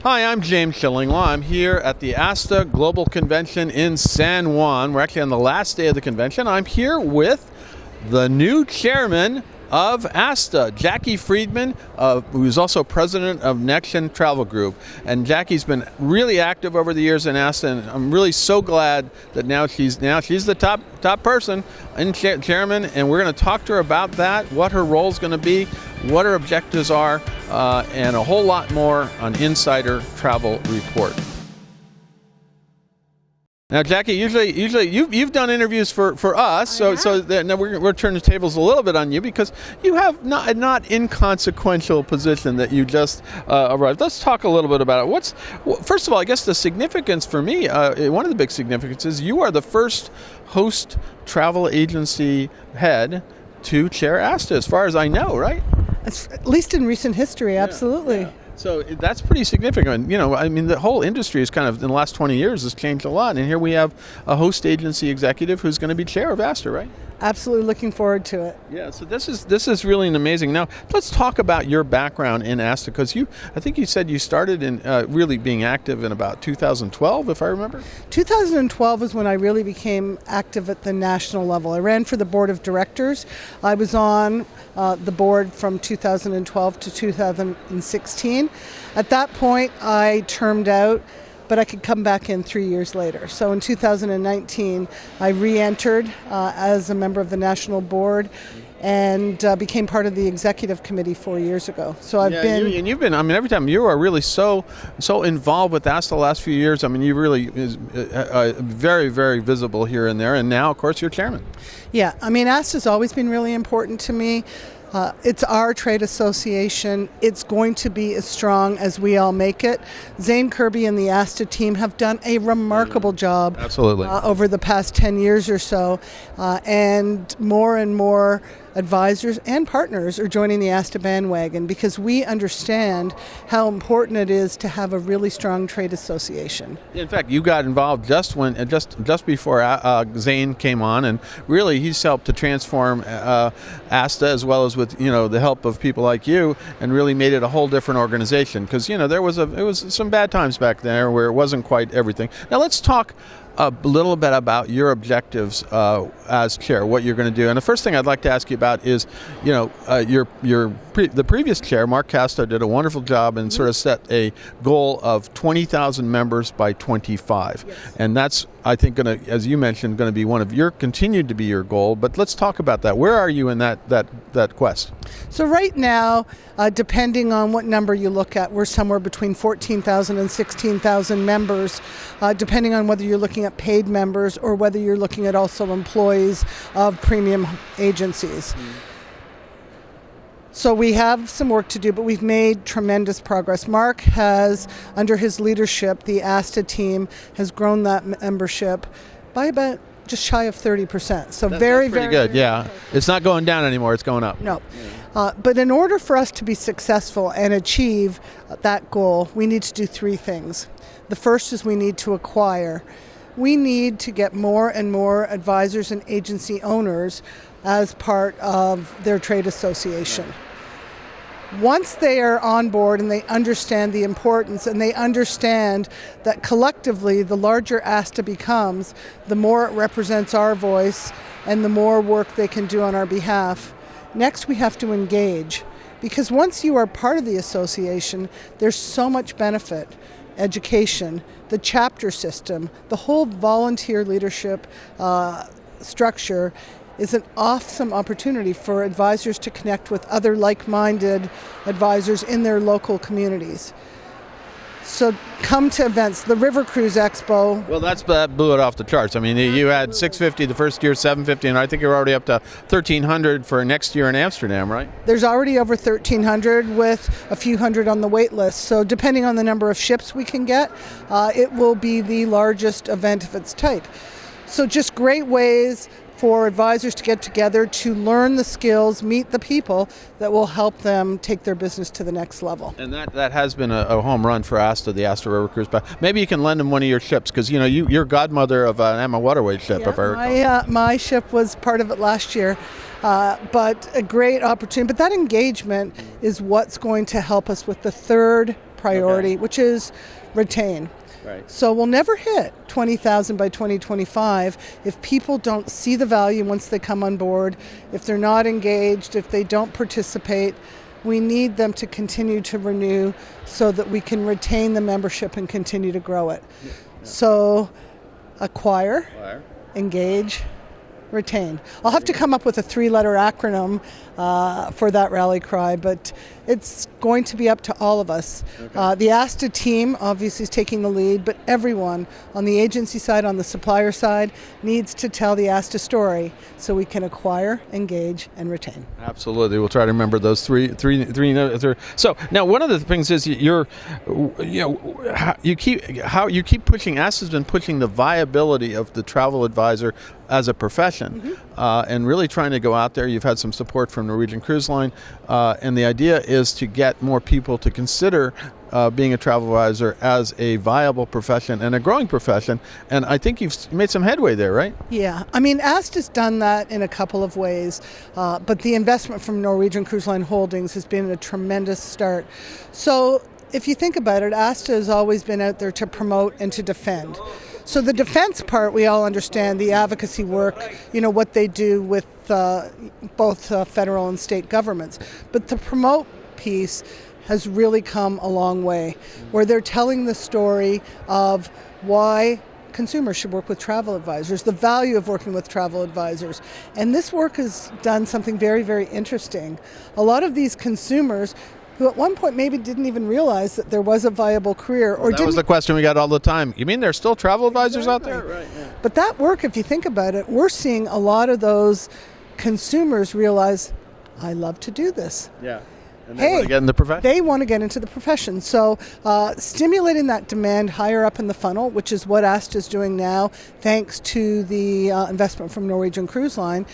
Hi, I'm James Shillinglaw. I'm here at the ASTA Global Convention in San Juan. We're actually on the last day of the convention. I'm here with the new chairman of ASTA, Jackie Friedman, who's also president of NextGen Travel Group. And Jackie's been really active over the years in ASTA, and I'm really so glad that now she's the top person in chairman, and we're going to talk to her about that, what her role is going to be, what her objectives are, and a whole lot more on Insider Travel Report. Now, Jackie, usually you've done interviews for us, so now we're turning the tables a little bit on you because you have not inconsequential position that you just arrived. Let's talk a little bit about it. First of all, I guess the significance for me, one of the big significances, you are the first host travel agency head to chair ASTA, as far as I know, right? At least in recent history, absolutely. Yeah. So that's pretty significant. You know, I mean, the whole industry is kind of, in the last 20 years, has changed a lot. And here we have a host agency executive who's going to be chair of ASTA, right? Absolutely looking forward to it. Yeah, so this is really amazing. Now, let's talk about your background in ASTA, because I think you said you started in really being active in about 2012, if I remember? 2012 is when I really became active at the national level. I ran for the board of directors. I was on the board from 2012 to 2016. At that point, I termed out, but I could come back in 3 years later. So in 2019, I re-entered as a member of the national board and became part of the executive committee 4 years ago. So you've been, I mean, every time you are really so involved with ASTA the last few years. I mean, you really is very, very visible here and there. And now, of course, you're chairman. Yeah, I mean, ASTA's always been really important to me. It's our trade association. It's going to be as strong as we all make it. Zane Kirby and the ASTA team have done a remarkable job. Absolutely. Over the past 10 years or so. And more advisors and partners are joining the ASTA bandwagon because we understand how important it is to have a really strong trade association. In fact, you got involved just before Zane came on, and really he's helped to transform ASTA, as well as with the help of people like you, and really made it a whole different organization. Because it was some bad times back there where it wasn't quite everything. Now let's talk a little bit about your objectives as chair, what you're going to do. And the first thing I'd like to ask you about is, the previous chair, Mark Casto, did a wonderful job and sort of set a goal of 20,000 members by 25. Yes. And that's, I think, going to, as you mentioned, going to be continued to be your goal. But let's talk about that. Where are you in that quest? So right now, depending on what number you look at, we're somewhere between 14,000 and 16,000 members, depending on whether you're looking at paid members or whether you're looking at also employees of premium agencies. So we have some work to do, but we've made tremendous progress. Mark has, under his leadership, the ASTA team has grown that membership by about just shy of 30%. So that's very good. Yeah, it's not going down anymore; it's going up. No, but in order for us to be successful and achieve that goal, we need to do three things. The first is we need to acquire. We need to get more and more advisors and agency owners as part of their trade association. Once they are on board and they understand the importance and they understand that collectively the larger ASTA becomes, the more it represents our voice and the more work they can do on our behalf. Next, we have to engage, because once you are part of the association, there's so much benefit. Education, the chapter system, the whole volunteer leadership structure is an awesome opportunity for advisors to connect with other like-minded advisors in their local communities. So come to events. The River Cruise Expo. Well, that blew it off the charts. I mean, you had 650 the first year, 750, and I think you're already up to 1,300 for next year in Amsterdam, right? There's already over 1,300 with a few hundred on the wait list. So depending on the number of ships we can get, it will be the largest event of its type. So just great ways for advisors to get together to learn the skills, meet the people that will help them take their business to the next level. And that has been a home run for ASTA, the ASTA River Cruise. But maybe you can lend them one of your ships, because you're godmother of an Emma Waterway ship, if I recall. My ship was part of it last year. But a great opportunity. But that engagement is what's going to help us with the third priority, which is retain. Right. So we'll never hit 20,000 by 2025 if people don't see the value once they come on board, if they're not engaged, if they don't participate. We need them to continue to renew so that we can retain the membership and continue to grow it. Yeah. So acquire, engage, retain. I'll have to come up with a 3-letter acronym for that rally cry, but it's going to be up to all of us. Okay. The ASTA team obviously is taking the lead, but everyone on the agency side, on the supplier side, needs to tell the ASTA story so we can acquire, engage, and retain. Absolutely. We'll try to remember those three. So now one of the things is you keep pushing. ASTA's been pushing the viability of the travel advisor as a profession, and really trying to go out there. You've had some support from Norwegian Cruise Line, and the idea is to get more people to consider being a travel advisor as a viable profession and a growing profession. And I think you've made some headway there, right? Yeah. I mean, ASTA's done that in a couple of ways, but the investment from Norwegian Cruise Line Holdings has been a tremendous start. So if you think about it, ASTA has always been out there to promote and to defend. So the defense part, we all understand, the advocacy work, what they do with both federal and state governments. But the promote piece has really come a long way, where they're telling the story of why consumers should work with travel advisors, the value of working with travel advisors. And this work has done something very, very interesting. A lot of these consumers who at one point maybe didn't even realize that there was a viable career. That was the question we got all the time. You mean there's still travel advisors out there? Right, yeah. But that work, if you think about it, we're seeing a lot of those consumers realize, I love to do this. Yeah. And they want to get in the profession? They want to get into the profession. So stimulating that demand higher up in the funnel, which is what ASTA is doing now, thanks to the investment from Norwegian Cruise Line.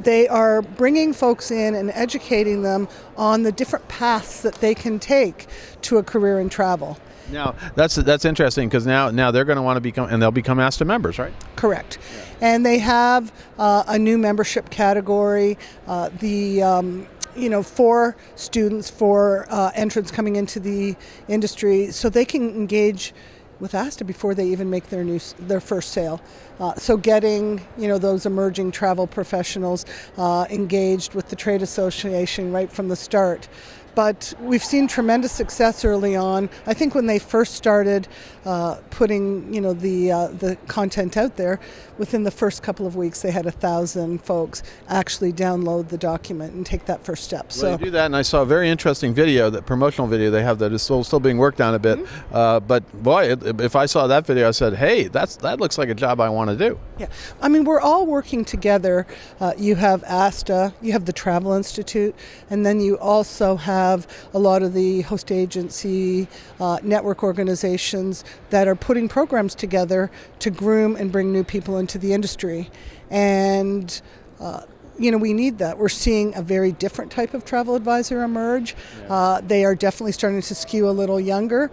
They are bringing folks in and educating them on the different paths that they can take to a career in travel. Now, that's interesting, because now they're going to want to become, and they'll become ASTA members, right? Correct. Yeah. And they have a new membership category, for students, for entrants coming into the industry, so they can engage with ASTA before they even make their first sale. So getting those emerging travel professionals engaged with the trade association right from the start. But we've seen tremendous success early on. I think when they first started putting the content out there, within the first couple of weeks they had 1,000 folks actually download the document and take that first step. Well, you do that, and I saw a very interesting video, that promotional video they have that is still being worked on a bit. But boy, if I saw that video, I said, hey, that looks like a job I want to do. Yeah, I mean, we're all working together. You have ASTA, you have the Travel Institute, and then you also have a lot of the host agency network organizations that are putting programs together to groom and bring new people into the industry. And we need that. We're seeing a very different type of travel advisor emerge. Yeah. They are definitely starting to skew a little younger,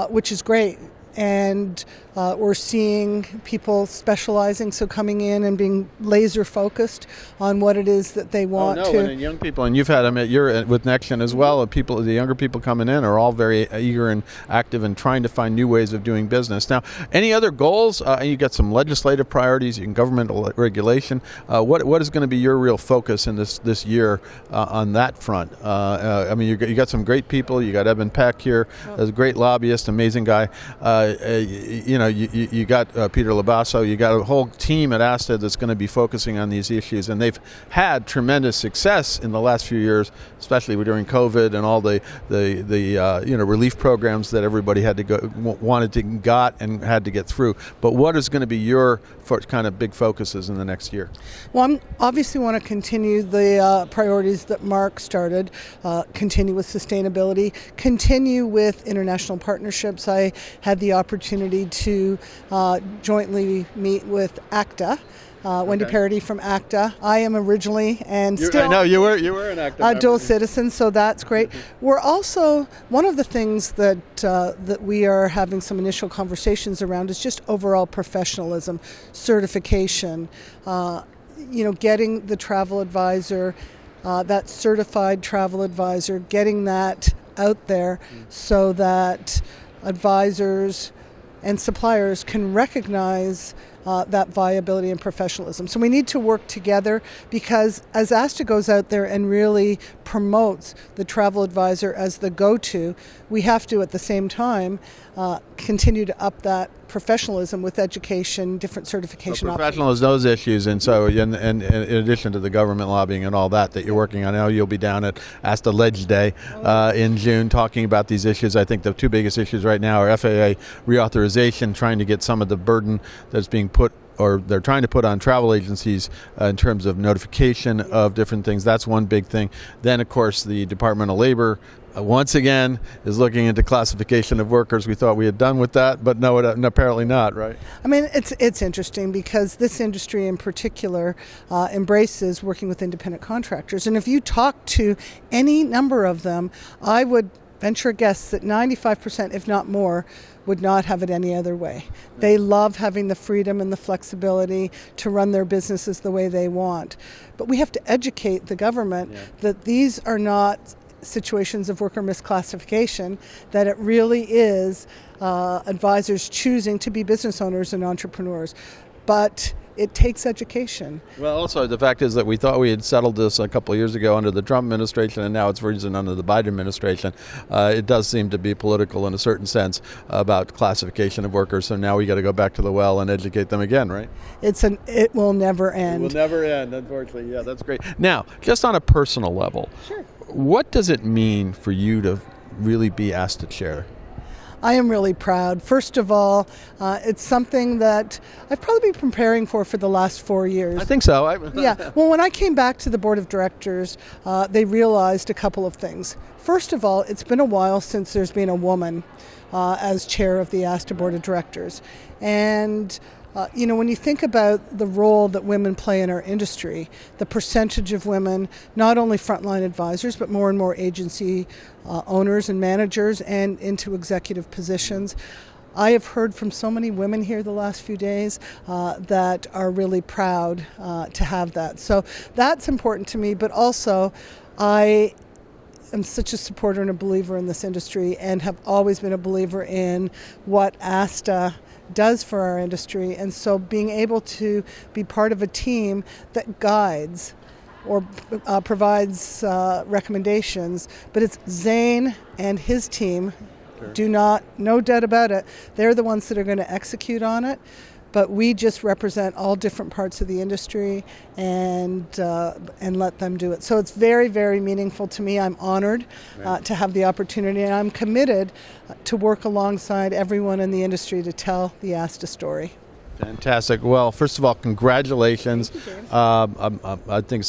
which is great. And we're seeing people specializing, so coming in and being laser focused on what it is that they want to. And young people, and you've had them you're with NextGen as well. The younger people coming in are all very eager and active and trying to find new ways of doing business. Now, any other goals? You got some legislative priorities, governmental regulation. What is going to be your real focus in this year on that front? You got some great people. You got Evan Peck here, a great lobbyist, amazing guy. You got Peter Labasso. You got a whole team at ASTA that's going to be focusing on these issues, and they've had tremendous success in the last few years, especially during COVID and all the relief programs that everybody had to got and had to get through. But what is going to be your kind of big focuses in the next year? Well, I obviously want to continue the priorities that Mark started, continue with sustainability, continue with international partnerships. I had the opportunity to jointly meet with ACTA. Wendy Parody from ACTA. I am originally I know you were an ACTA dual citizen, so that's great. We're also, one of the things that we are having some initial conversations around is just overall professionalism, certification, getting the travel advisor, that certified travel advisor, getting that out there so that advisors and suppliers can recognize that viability and professionalism. So we need to work together, because as ASTA goes out there and really promotes the travel advisor as the go-to, we have to at the same time continue to up that professionalism with education, different certification options. Professional is those issues, and so in addition to the government lobbying and all that you're working on, I know you'll be down at ASTA Ledge Day in June talking about these issues. I think the two biggest issues right now are FAA reauthorization, trying to get some of the burden that's being put, or they're trying to put on travel agencies in terms of notification of different things. That's one big thing. Then, of course, the Department of Labor once again is looking into classification of workers. We thought we had done with that, but no, apparently not, right? I mean, it's interesting because this industry in particular embraces working with independent contractors. And if you talk to any number of them, I would venture a guess that 95%, if not more, would not have it any other way. They love having the freedom and the flexibility to run their businesses the way they want. But we have to educate the government that these are not situations of worker misclassification, that it really is advisors choosing to be business owners and entrepreneurs. But it takes education. Well, also the fact is that we thought we had settled this a couple of years ago under the Trump administration, and now it's risen under the Biden administration. It does seem to be political in a certain sense about classification of workers, so now we got to go back to the well and educate them again, right? It will never end. It will never end, unfortunately. Yeah, that's great. Now, just on a personal level, sure, what does it mean for you to really be ASTA chair? I am really proud. First of all, it's something that I've probably been preparing for the last 4 years. I think so. Yeah. Well, when I came back to the board of directors, they realized a couple of things. First of all, it's been a while since there's been a woman as chair of the ASTA board of directors. And when you think about the role that women play in our industry, the percentage of women, not only frontline advisors, but more and more agency owners and managers and into executive positions. I have heard from so many women here the last few days that are really proud to have that. So that's important to me, but also I'm such a supporter and a believer in this industry, and have always been a believer in what ASTA does for our industry. And so being able to be part of a team that guides or provides recommendations, but it's Zane and his team, sure. No doubt about it, they're the ones that are going to execute on it. But we just represent all different parts of the industry and let them do it. So it's very, very meaningful to me. I'm honored to have the opportunity, and I'm committed to work alongside everyone in the industry to tell the ASTA story. Fantastic. Well, first of all, congratulations. Thank you, James. I think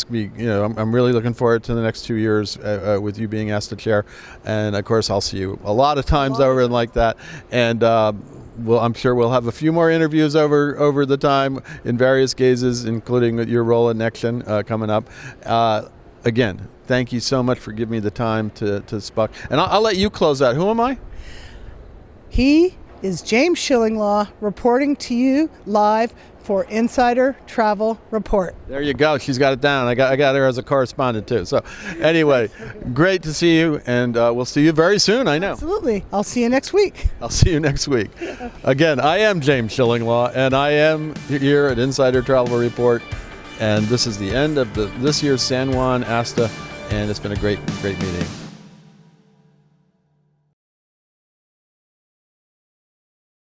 I'm really looking forward to the next 2 years with you being ASTA chair, and of course I'll see you a lot of times over and like that. And I'm sure we'll have a few more interviews over the time in various guises, including your role at Nexion coming up. Again, thank you so much for giving me the time to speak. And I'll let you close out. Who am I? He is James Shillinglaw, reporting to you live for Insider Travel Report. There you go. She's got it down. I got her as a correspondent too. So anyway, great to see you, and we'll see you very soon, I know. Absolutely. I'll see you next week. I'll see you next week. Again, I am James Shillinglaw, and I am here at Insider Travel Report, and this is the end of this year's San Juan ASTA, and it's been a great meeting.